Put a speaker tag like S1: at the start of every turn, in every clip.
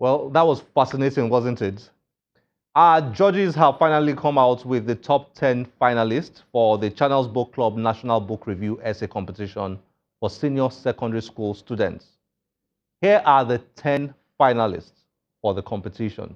S1: Well, that was fascinating, wasn't it? Our judges have finally come out with the top 10 finalists for the Channels Book Club National Book Review Essay Competition for senior secondary school students. Here are the 10 finalists for the competition.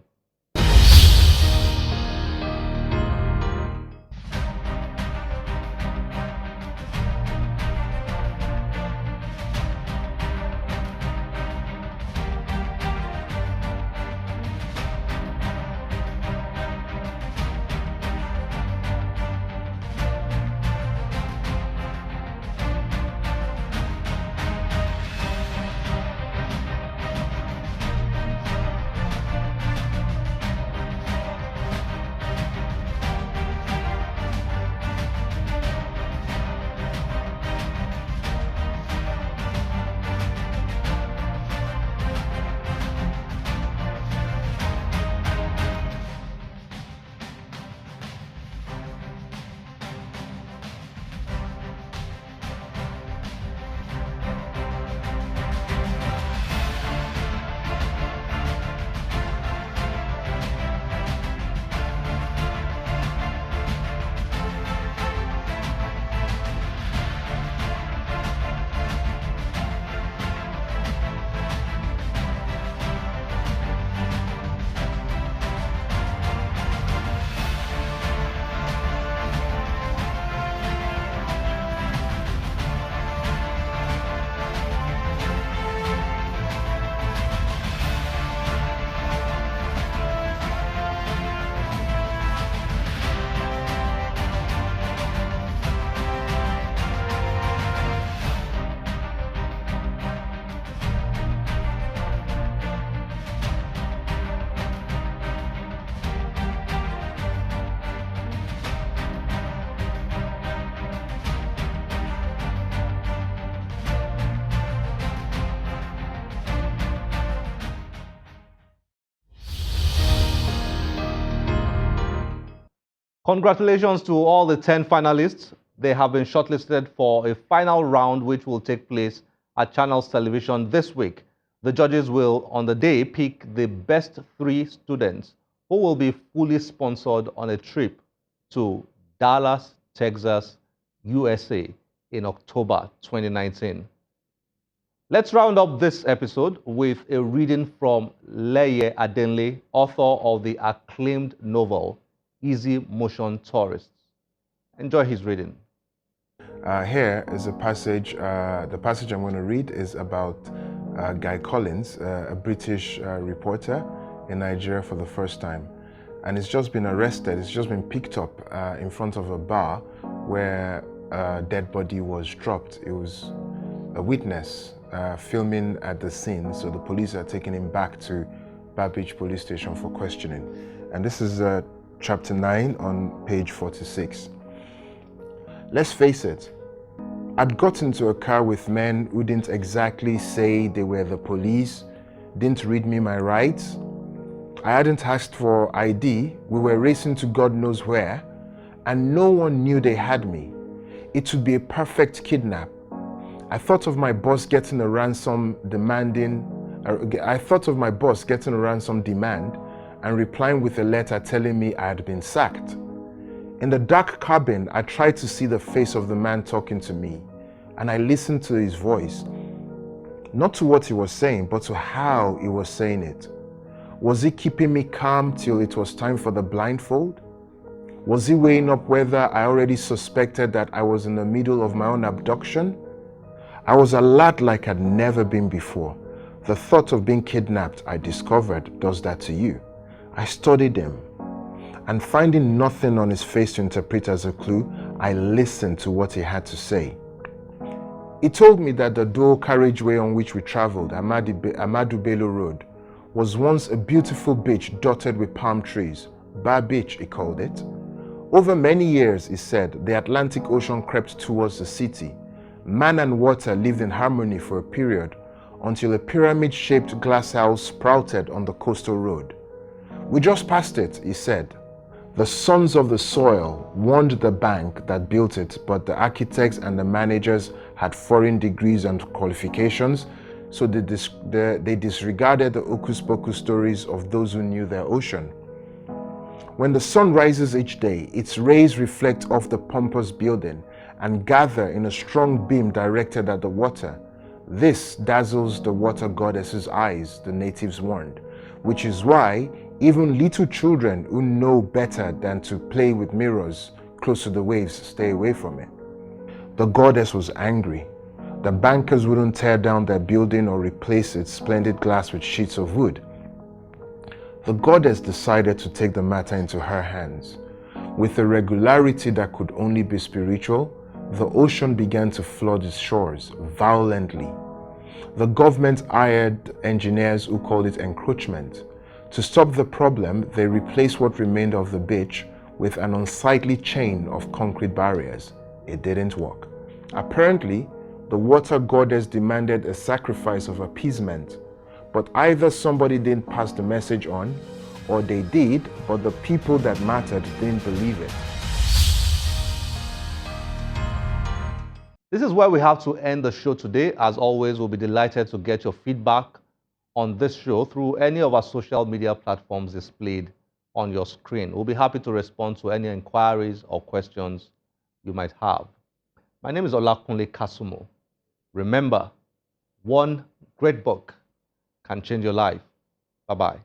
S1: Congratulations to all the 10 finalists. They have been shortlisted for a final round which will take place at Channels Television this week. The judges will, on the day, pick the best 3 students who will be fully sponsored on a trip to Dallas, Texas, USA in October 2019. Let's round up this episode with a reading from Leye Adenrele, author of the acclaimed novel Easy Motion Tourists. Enjoy his reading.
S2: Here is a passage. The passage I'm going to read is about Guy Collins, a British reporter in Nigeria for the first time. And he's just been arrested. He's just been picked up in front of a bar where a dead body was dropped. It was a witness filming at the scene, so the police are taking him back to Bar Beach Police Station for questioning. And this is Chapter 9 on page 46. Let's face it, I'd got into a car with men who didn't exactly say they were the police, didn't read me my rights. I hadn't asked for ID, we were racing to God knows where, and no one knew they had me. It would be a perfect kidnap. I thought of my boss getting a ransom demand and replying with a letter telling me I had been sacked. In the dark cabin, I tried to see the face of the man talking to me, and I listened to his voice, not to what he was saying, but to how he was saying it. Was he keeping me calm till it was time for the blindfold? Was he weighing up whether I already suspected that I was in the middle of my own abduction? I was alert like I'd never been before. The thought of being kidnapped, I discovered, does that to you. I studied him, and finding nothing on his face to interpret as a clue, I listened to what he had to say. He told me that the dual carriageway on which we traveled, Ahmadu Bello Road, was once a beautiful beach dotted with palm trees. Bar Beach, he called it. Over many years, he said, the Atlantic Ocean crept towards the city. Man and water lived in harmony for a period, until a pyramid-shaped glass house sprouted on the coastal road. We just passed it, he said. The sons of the soil warned the bank that built it, but the architects and the managers had foreign degrees and qualifications, so they disregarded the hocus pocus stories of those who knew their ocean. When the sun rises each day, its rays reflect off the pompous building and gather in a strong beam directed at the water. This dazzles the water goddess's eyes, the natives warned, which is why even little children who know better than to play with mirrors close to the waves stay away from it. The goddess was angry. The bankers wouldn't tear down their building or replace its splendid glass with sheets of wood. The goddess decided to take the matter into her hands. With a regularity that could only be spiritual, the ocean began to flood its shores violently. The government hired engineers who called it encroachment. To stop the problem, they replaced what remained of the beach with an unsightly chain of concrete barriers. It didn't work. Apparently, the water goddess demanded a sacrifice of appeasement, but either somebody didn't pass the message on, or they did, but the people that mattered didn't believe it.
S1: This is where we have to end the show today. As always, we'll be delighted to get your feedback on this show through any of our social media platforms displayed on your screen. We'll be happy to respond to any inquiries or questions you might have. My name is Olakunle Kasumo. Remember, one great book can change your life. Bye-bye.